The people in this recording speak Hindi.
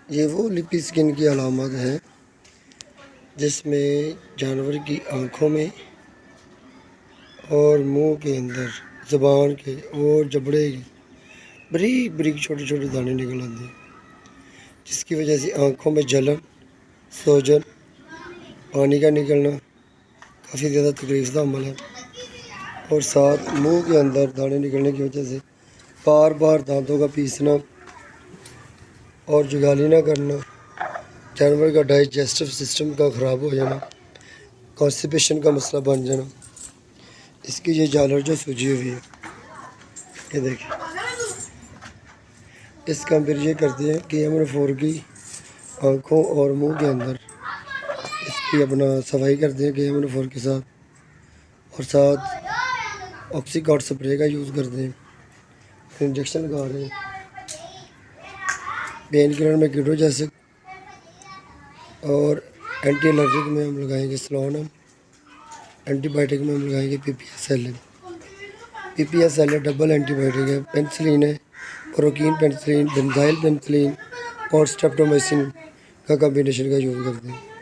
ये वो लिपी स्किन की अलामत है जिसमें जानवर की आँखों में और मुंह के अंदर, ज़बान के और जबड़े के बारीक बारीक छोटे छोटे दाने निकल आते हैं, जिसकी वजह से आँखों में जलन, सूजन, पानी का निकलना काफ़ी ज़्यादा तकलीफ का अमल है। और साथ मुंह के अंदर दाने निकलने की वजह से बार बार दांतों का पीसना और जुगाली ना करना, जानवर का डाइजेस्टिव सिस्टम का ख़राब हो जाना, कॉन्स्टिपेशन का मसला बन जाना, इसकी ये झालर जो सूजी हुई है, ये देखिए, इसका हम फिर ये करते हैं कि हम फोर की आँखों और मुंह के अंदर इसकी अपना सफाई करते हैं कि हम फोर के साथ, और साथ ऑक्सीकॉट स्प्रे का यूज़ करते हैं, इंजेक्शन लगा रहे हैं। पेन किलर में कीटोजैसिक और एंटी एलर्जिक में हम लगाएंगे स्लोनम, एंटीबायोटिक में हम लगाएंगे PPSLA। PPSLA डबल एंटीबायोटिक है, पेनिसिलिन है, प्रोकीन पेनिसिलिन, बेंजाइल पेनिसिलिन और स्ट्रेप्टोमाइसिन का कॉम्बिनेशन का यूज़ करते हैं।